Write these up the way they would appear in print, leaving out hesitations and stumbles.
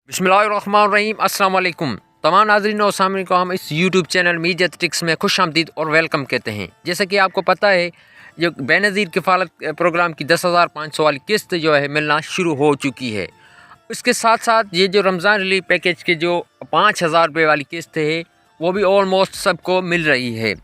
बिस्मिल्लाहिर्रहमानिर्रहीम अस्सलाम वालेकुम। तमाम नाज़रीन और सामईन को हम इस यूट्यूब चैनल मीडिया ट्रिक्स में खुशामदीद और वेलकम कहते हैं। जैसे कि आपको पता है, जो बेनज़ीर किफ़ालत प्रोग्राम की 10,500 वाली किस्त जो है मिलना शुरू हो चुकी है। इसके साथ साथ ये जो रमज़ान रिलीफ पैकेज के जो 5,000 रुपये वाली किस्त है वो भी ऑलमोस्ट सबको मिल रही है।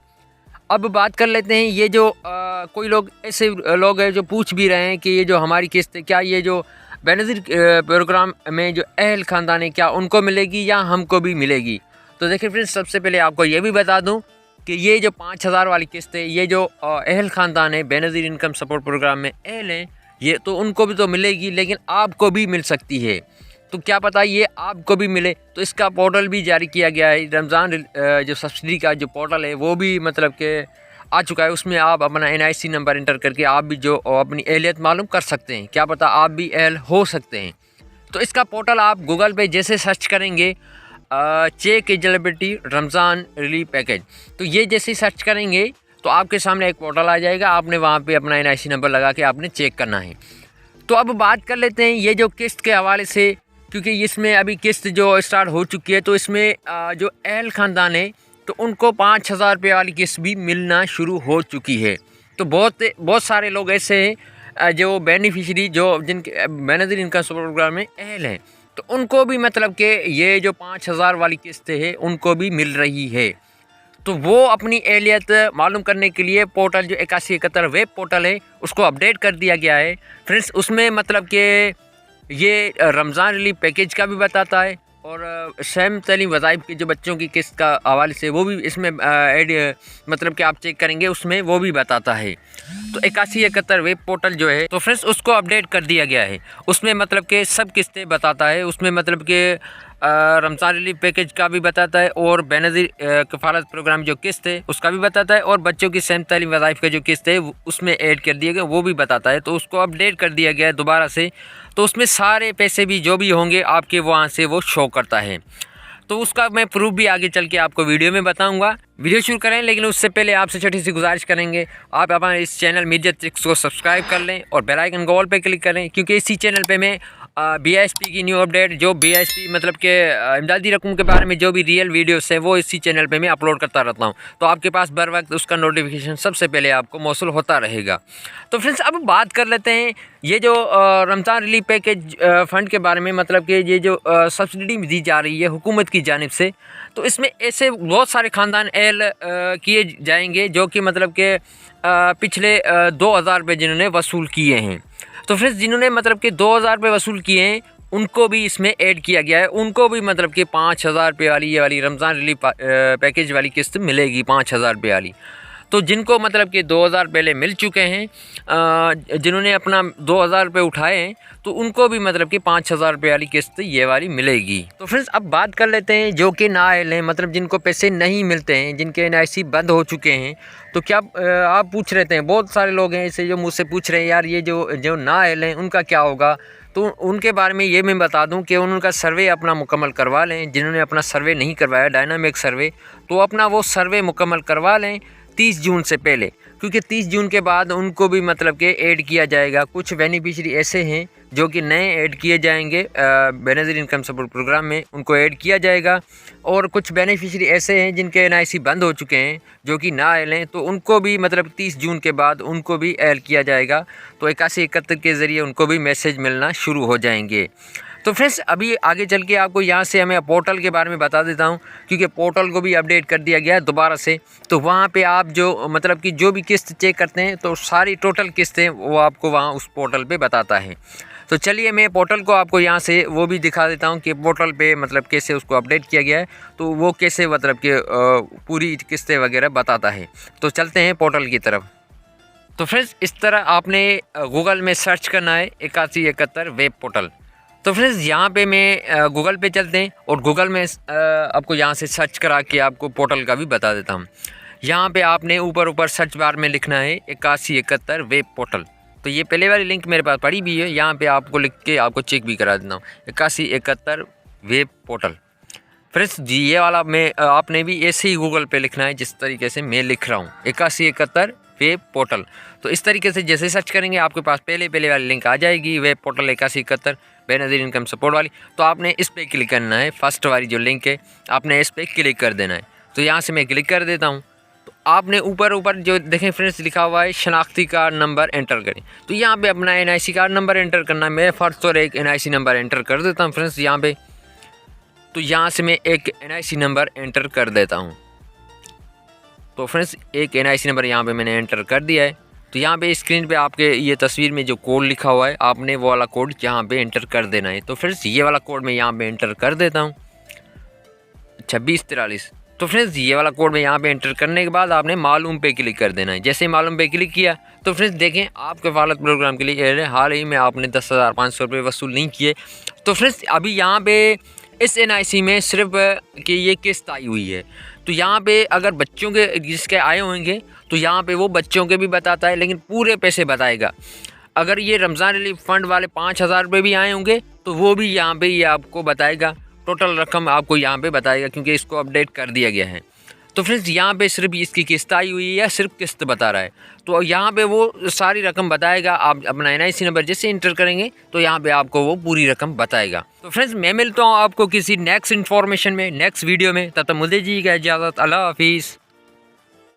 अब बात कर लेते हैं, ये जो कोई लोग ऐसे लोग हैं जो पूछ भी रहे हैं कि ये जो हमारी किस्त है, क्या ये जो बेनज़ीर प्रोग्राम में जो अहल ख़ानदान है क्या उनको मिलेगी या हमको भी मिलेगी। तो देखिए फ्रेंड्स, सबसे पहले आपको ये भी बता दूं कि ये जो 5,000 वाली किस्त है, ये जो अहल ख़ानदान है बेनज़ीर इनकम सपोर्ट प्रोग्राम में अहल हैं, ये तो उनको भी तो मिलेगी, लेकिन आपको भी मिल सकती है। तो क्या पता ये आपको भी मिले। तो इसका पोर्टल भी जारी किया गया है। रमज़ान जो सब्सिडी का जो पोर्टल है वो भी मतलब कि आ चुका है। उसमें आप अपना NIC नंबर इंटर करके आप भी जो अपनी अहलियत मालूम कर सकते हैं। क्या पता आप भी अहल हो सकते हैं। तो इसका पोर्टल आप गूगल पे जैसे सर्च करेंगे check eligibility Ramzan relief package, तो ये जैसे सर्च करेंगे तो आपके सामने एक पोर्टल आ जाएगा। आपने वहाँ पे अपना NIC नंबर लगा के आपने चेक करना है। तो अब बात कर लेते हैं ये जो किस्त के हवाले से, क्योंकि इसमें अभी किस्त जो स्टार्ट हो चुकी है। तो इसमें जो अहल ख़ानदान है तो उनको 5,000 रुपये वाली किस्त भी मिलना शुरू हो चुकी है। तो बहुत सारे लोग ऐसे हैं जो बेनिफिशरी जो जिनके बेनज़ीर इनकम सपोर्ट प्रोग्राम में अहल हैं, तो उनको भी मतलब कि ये जो 5,000 वाली किस्त है उनको भी मिल रही है। तो वो अपनी अहलियत मालूम करने के लिए पोर्टल जो 8171 वेब पोर्टल है उसको अपडेट कर दिया गया है फ्रेंड्स। उसमें मतलब कि ये रमज़ान रिलीफ पैकेज का भी बताता है और सेम तलीम वज़ाइफ के जो बच्चों की किस्त का हवाले से वो भी इसमें ऐड मतलब कि आप चेक करेंगे उसमें वो भी बताता है। तो 8171 वेब पोर्टल जो है तो फ्रेंड्स उसको अपडेट कर दिया गया है। उसमें मतलब कि सब किस्तें बताता है। उसमें मतलब कि रमज़ान रिलीफ पैकेज का भी बताता है और बेनज़ीर किफ़ालत प्रोग्राम जो किस्त है उसका भी बताता है और बच्चों की सेम तलीम वज़ाइफ का जो किस्त है उसमें ऐड कर दिया गया वो भी बताता है। तो उसको अपडेट कर दिया गया है दोबारा से। तो उसमें सारे पैसे भी जो भी होंगे आपके वहाँ से वो शो करता है। तो उसका मैं प्रूफ भी आगे चल के आपको वीडियो में बताऊंगा। वीडियो शुरू करें, लेकिन उससे पहले आपसे छोटी सी गुजारिश करेंगे, आप अपना इस चैनल मीडिया ट्रिक्स को सब्सक्राइब कर लें और बेल आइकन को ऑल पे क्लिक करें, क्योंकि इसी चैनल पे मैं BISP की न्यू अपडेट, जो BISP मतलब कि इमदादी रकम के बारे में जो भी रियल वीडियोस हैं वो इसी चैनल पे मैं अपलोड करता रहता हूँ। तो आपके पास बर वक्त उसका नोटिफिकेशन सबसे पहले आपको मौसूल होता रहेगा। तो फ्रेंड्स, अब बात कर लेते हैं ये जो रमज़ान रिलीफ पैकेज फ़ंड के बारे में, मतलब कि ये जो सब्सिडी दी जा रही है हुकूमत की जानिब से। तो इसमें ऐसे बहुत सारे ख़ानदान अहल किए जाएंगे जो कि मतलब कि पिछले 2,000 रुपये जिन्होंने वसूल किए हैं। तो फ्रेंड्स, जिन्होंने मतलब कि 2,000 रुपये वसूल किए हैं उनको भी इसमें ऐड किया गया है। उनको भी मतलब कि 5,000 रुपये वाली ये वाली रमज़ान रिलीफ पैकेज वाली किस्त मिलेगी 5,000 रुपये वाली। तो जिनको मतलब कि 2,000 पहले मिल चुके हैं, जिन्होंने अपना 2,000 रुपये उठाए हैं, तो उनको भी मतलब कि 5,000 रुपये वाली किस्त ये वाली मिलेगी। तो फ्रेंड्स, अब बात कर लेते हैं जो कि नाअहल हैं, मतलब जिनको पैसे नहीं मिलते हैं, जिनके NIC बंद हो चुके हैं। तो क्या आप पूछ रहे थे, बहुत सारे लोग हैं ऐसे जो मुझसे पूछ रहे हैं यार ये जो नाअहल हैं उनका क्या होगा। तो उनके बारे में ये मैं बता दूं कि उनका सर्वे अपना मुकम्मल करवा लें। जिन्होंने अपना सर्वे नहीं करवाया, डायनामिक सर्वे, तो अपना वो सर्वे मुकम्मल करवा लें 30 जून से पहले, क्योंकि 30 जून के बाद उनको भी मतलब कि ऐड किया जाएगा। कुछ बेनिफिशरी ऐसे हैं जो कि नए ऐड किए जाएंगे बेनज़ीर इनकम सपोर्ट प्रोग्राम में, उनको ऐड किया जाएगा। और कुछ बेनिफिशरी ऐसे हैं जिनके NIC बंद हो चुके हैं जो कि नाअहल हैं, तो उनको भी मतलब 30 जून के बाद उनको भी ऐड किया जाएगा। तो 8171 के ज़रिए उनको भी मैसेज मिलना शुरू हो जाएंगे। तो फ्रेंड्स, अभी आगे चल के आपको यहाँ से हमें पोर्टल के बारे में बता देता हूँ, क्योंकि पोर्टल को भी अपडेट कर दिया गया है दोबारा से। तो वहाँ पे आप जो मतलब कि जो भी किस्त चेक करते हैं तो सारी टोटल किस्तें वो आपको वहाँ उस पोर्टल पे बताता है। तो चलिए मैं पोर्टल को आपको यहाँ से वो भी दिखा देता हूँ कि पोर्टल पे मतलब कैसे उसको अपडेट किया गया है, तो वो कैसे मतलब कि पूरी किस्तें वगैरह बताता है। तो चलते हैं पोर्टल की तरफ। तो फ्रेंड्स, इस तरह आपने गूगल में सर्च करना है 8171 वेब पोर्टल। तो फ्रेंड्स, यहाँ पे मैं गूगल पे चलते हैं और गूगल में आपको यहाँ से सर्च करा के आपको पोर्टल का भी बता देता हूँ। यहाँ पे आपने ऊपर सर्च बार में लिखना है 8171 वेब पोर्टल। तो ये पहले वाली लिंक मेरे पास पड़ी भी है, यहाँ पे आपको लिख के आपको चेक भी करा देता हूँ 8171 वेब पोर्टल। फ्रेंड्स जी, ये वाला मैं आपने भी ऐसे ही गूगल पे लिखना है जिस तरीके से मैं लिख रहा हूँ 8171 वेब पोर्टल। तो इस तरीके से जैसे सर्च करेंगे आपके पास पहले वाली लिंक आ जाएगी, web portal 8171। Benazir income support वाली, तो आपने इस पर क्लिक करना है। फर्स्ट वाली जो लिंक है आपने इस पर क्लिक कर देना है। तो यहाँ से मैं क्लिक कर देता हूँ। तो आपने ऊपर जो देखें फ्रेंड्स लिखा हुआ है शनाख्ती कार्ड नंबर एंटर करें, तो यहाँ पे अपना NIC कार्ड नंबर एंटर करना है। मैं फर्स्ट और एक NIC नंबर एंटर कर देता हूँ फ्रेंड्स यहाँ पे। तो यहाँ से मैं एक NIC नंबर एंटर कर देता हूँ। तो फ्रेंड्स एक NIC नंबर यहाँ पे मैंने एंटर कर दिया है। तो यहाँ पे स्क्रीन पे आपके ये तस्वीर में जो कोड लिखा हुआ है आपने वो वाला कोड यहाँ पे एंटर कर देना है। तो फ्रेंड्स ये वाला कोड मैं यहाँ पे एंटर कर देता हूँ 2643। तो फ्रेंड्स ये वाला कोड में यहाँ पे एंटर करने के बाद आपने मालूम पे क्लिक कर देना है। जैसे ही मालूम पे क्लिक किया तो फ्रेंड्स देखें आपके कफालत प्रोग्राम के लिए हाल ही में आपने 10,500 रुपये वसूल नहीं किए। तो फ्रेंड्स अभी यहाँ पे इस NIC में सिर्फ कि ये किस्त आई हुई है। तो यहाँ पे अगर बच्चों के जिसके आए होंगे तो यहाँ पे वो बच्चों के भी बताता है, लेकिन पूरे पैसे बताएगा। अगर ये रमज़ान रिलीफ फ़ंड वाले 5,000 रुपये भी आए होंगे तो वो भी यहाँ पे ये आपको बताएगा, टोटल रकम आपको यहाँ पे बताएगा, क्योंकि इसको अपडेट कर दिया गया है। तो फ्रेंड्स यहाँ पे सिर्फ इसकी किस्त आई हुई है या सिर्फ किस्त बता रहा है, तो यहाँ पे वो सारी रकम बताएगा। आप अपना NIC नंबर जैसे इंटर करेंगे तो यहाँ पे आपको वो पूरी रकम बताएगा। तो फ्रेंड्स मैं मिलता हूँ आपको किसी नेक्स्ट इन्फॉर्मेशन में, नेक्स्ट वीडियो में। तब तक मुझे जी का इजाज़त। अल्लाह हाफिज़।